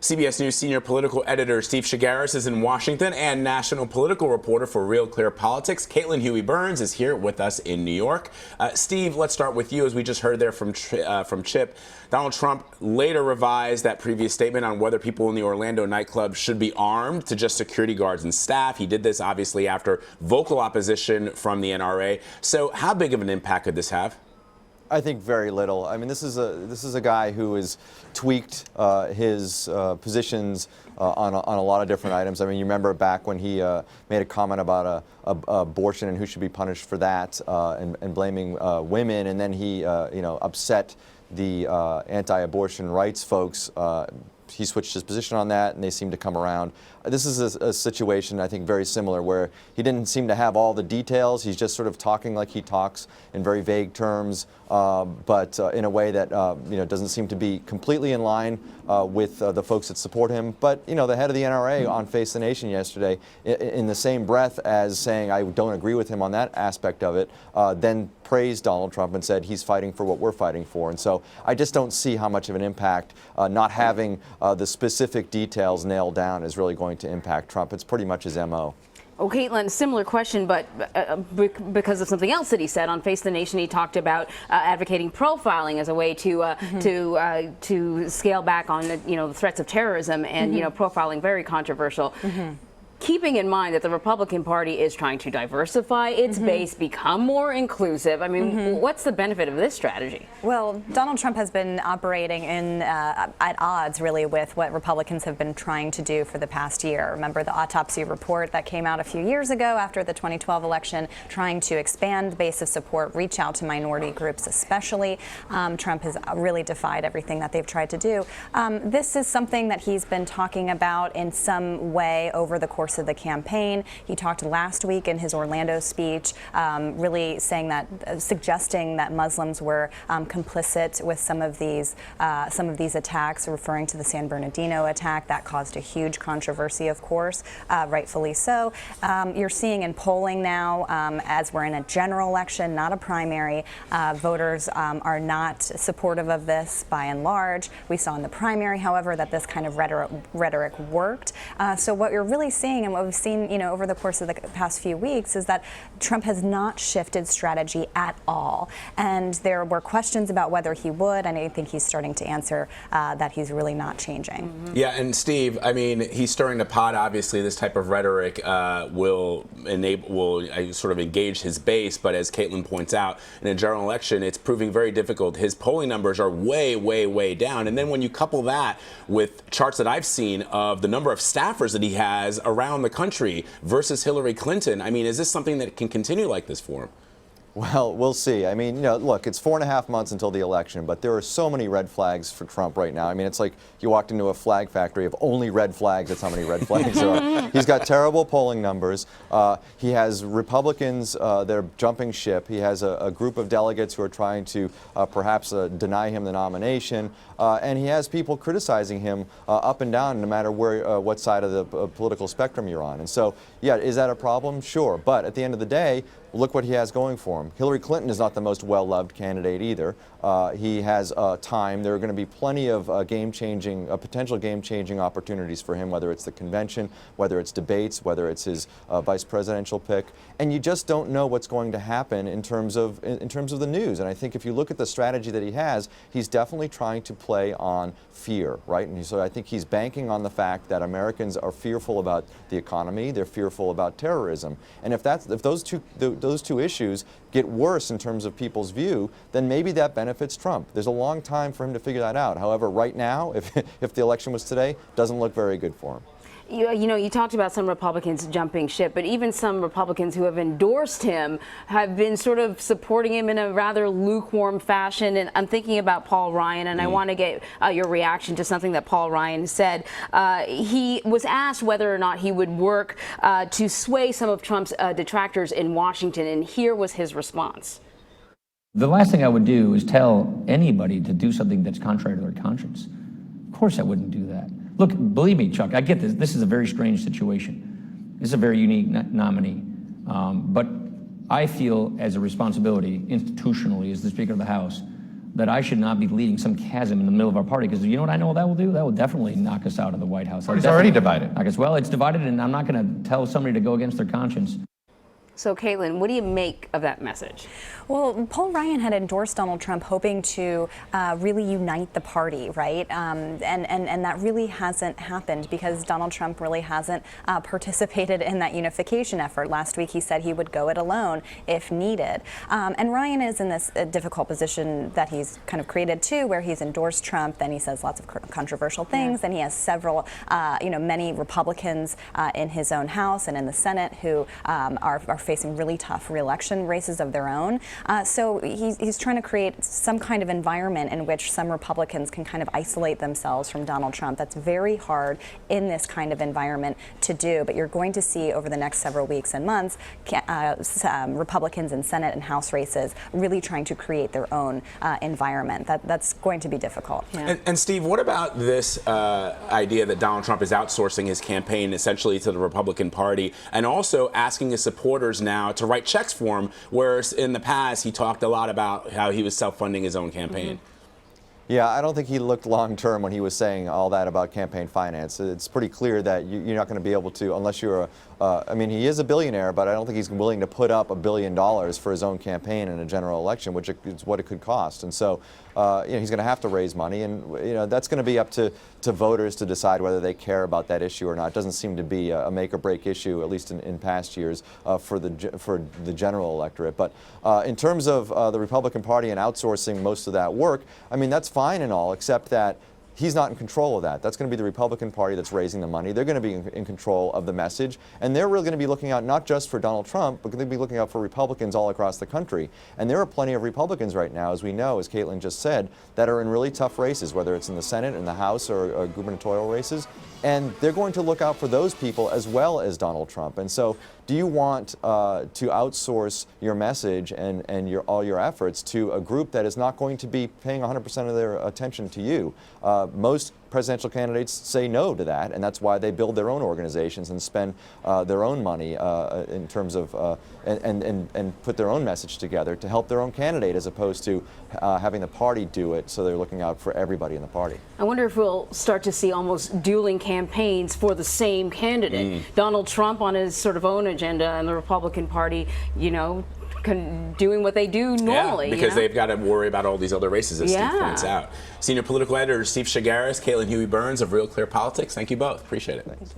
CBS News senior political editor Steve Chaggaris is in Washington, and national political reporter for RealClearPolitics, Caitlin Huey-Burns, is here with us in New York. Steve, let's start with you. As we just heard there from Chip, Donald Trump later revised that previous statement on whether people in the Orlando nightclub should be armed to just security guards and staff. He did this obviously after vocal opposition from the NRA. So how big of an impact could this have? I think very little. I mean, this is a guy who has tweaked his positions on a lot of different items. I mean, you remember back when he made a comment about abortion and who should be punished for that, and blaming women, and then he upset the anti-abortion rights folks. He switched his position on that, and they seem to come around. This is a situation, I think, very similar, where he didn't seem to have all the details. He's just sort of talking like he talks in very vague terms, but in a way that doesn't seem to be completely in line with the folks that support him. But the head of the NRA on Face the Nation yesterday, in the same breath as saying I don't agree with him on that aspect of it, then praised Donald Trump and said he's fighting for what we're fighting for. And so I just don't see how much of an impact not having the specific details nailed down is really going to impact Trump. It's pretty much his MO. Well, Caitlin, similar question, but because of something else that he said on Face the Nation, he talked about advocating profiling as a way to scale back on the threats of terrorism, and profiling, very controversial. Keeping in mind that the Republican Party is trying to diversify its base, become more inclusive. I mean, what's the benefit of this strategy? Well, Donald Trump has been operating at odds, really, with what Republicans have been trying to do for the past year. Remember the autopsy report that came out a few years ago after the 2012 election, trying to expand the base of support, reach out to minority groups especially. Trump has really defied everything that they've tried to do. This is something that he's been talking about in some way over the course of the campaign. He talked last week in his Orlando speech, really saying that, suggesting that Muslims were complicit with some of these attacks, referring to the San Bernardino attack. That caused a huge controversy, of course, rightfully so. You're seeing in polling now, as we're in a general election, not a primary, voters are not supportive of this by and large. We saw in the primary, however, that this kind of rhetoric worked. So what you're really seeing, and what we've seen, over the course of the past few weeks, is that Trump has not shifted strategy at all. And there were questions about whether he would, and I think he's starting to answer that he's really not changing. Yeah, and Steve, I mean, he's stirring the pot. Obviously, this type of rhetoric will sort of engage his base. But as Caitlin points out, in a general election, it's proving very difficult. His polling numbers are way, way, way down. And then when you couple that with charts that I've seen of the number of staffers that he has around the country versus Hillary Clinton, I mean, is this something that can continue like this for him? Well, we'll see. I mean, look, it's 4.5 months until the election, but there are so many red flags for Trump right now. I mean, it's like you walked into a flag factory of only red flags. That's how many red flags there are. He's got terrible polling numbers. He has Republicans that are jumping ship. He has a group of delegates who are trying to perhaps deny him the nomination. And he has people criticizing him up and down, no matter what side of the political spectrum you're on. And so, yeah, is that a problem? Sure. But at the end of the day, look what he has going for him. Hillary Clinton is not the most well-loved candidate either. He has time. There are going to be plenty of potential game-changing opportunities for him, whether it's the convention, whether it's debates, whether it's his vice presidential pick. And you just don't know what's going to happen in terms of the news. And I think if you look at the strategy that he has, he's definitely trying to play on fear, right? And so I think he's banking on the fact that Americans are fearful about the economy, they're fearful about terrorism. And if those two issues get worse in terms of people's view, then maybe that benefits Trump. There's a long time for him to figure that out. However, right now, if the election was today, doesn't look very good for him. You talked about some Republicans jumping ship, but even some Republicans who have endorsed him have been sort of supporting him in a rather lukewarm fashion. And I'm thinking about Paul Ryan, and I want to get your reaction to something that Paul Ryan said. He was asked whether or not he would work to sway some of Trump's detractors in Washington, and here was his response. The last thing I would do is tell anybody to do something that's contrary to their conscience. Of course I wouldn't do that. Look, believe me, Chuck, I get this. This is a very strange situation. This is a very unique nominee. But I feel as a responsibility institutionally as the Speaker of the House that I should not be leading some chasm in the middle of our party, because you know what I know that will do? That will definitely knock us out of the White House. It's already divided. I guess, well, it's divided, and I'm not going to tell somebody to go against their conscience. So, Caitlin, what do you make of that message? Well, Paul Ryan had endorsed Donald Trump, hoping to really unite the party, right? And that really hasn't happened, because Donald Trump really hasn't participated in that unification effort. Last week, he said he would go it alone if needed. And Ryan is in this difficult position that he's kind of created too, where he's endorsed Trump, then he says lots of controversial things, and he has several, many Republicans in his own House and in the Senate who are facing really tough re-election races of their own. So he's trying to create some kind of environment in which some Republicans can kind of isolate themselves from Donald Trump. That's very hard in this kind of environment to do, but you're going to see over the next several weeks and months Republicans in Senate and House races really trying to create their own environment. That's going to be difficult. Yeah. And Steve, what about this idea that Donald Trump is outsourcing his campaign essentially to the Republican Party, and also asking his supporters now to write checks for him, whereas in the past he talked a lot about how he was self-funding his own campaign? Yeah, I don't think he looked long-term when he was saying all that about campaign finance. It's pretty clear that you're not going to be able to, unless you're I mean, he is a billionaire, but I don't think he's willing to put up $1 billion for his own campaign in a general election, which is what it could cost. And so, he's going to have to raise money, and that's going to be up to voters to decide whether they care about that issue or not. It doesn't seem to be a make-or-break issue, at least in past years, for the general electorate. But in terms of the Republican Party and outsourcing most of that work, I mean, that's fine and all, except that he's not in control of that. That's going to be the Republican Party that's raising the money. They're going to be in control of the message, and they're really going to be looking out not just for Donald Trump, but they're going to be looking out for Republicans all across the country. And there are plenty of Republicans right now, as we know, as Caitlin just said, that are in really tough races, whether it's in the Senate, in the House, or gubernatorial races. And they're going to look out for those people as well as Donald Trump. And so, do you want to outsource your message and all your efforts to a group that is not going to be paying 100% of their attention to you? Most presidential candidates say no to that, and that's why they build their own organizations and spend their own money in terms of and put their own message together to help their own candidate, as opposed to having the party do it. So they're looking out for everybody in the party. I wonder if we'll start to see almost dueling campaigns for the same candidate. Donald Trump on his sort of own agenda, and the Republican Party, doing what they do normally. Yeah, because they've got to worry about all these other races, as Steve points out. Senior political editor Steve Chaggaris, Caitlin Huey-Burns of Real Clear Politics, thank you both. Appreciate it. Thanks.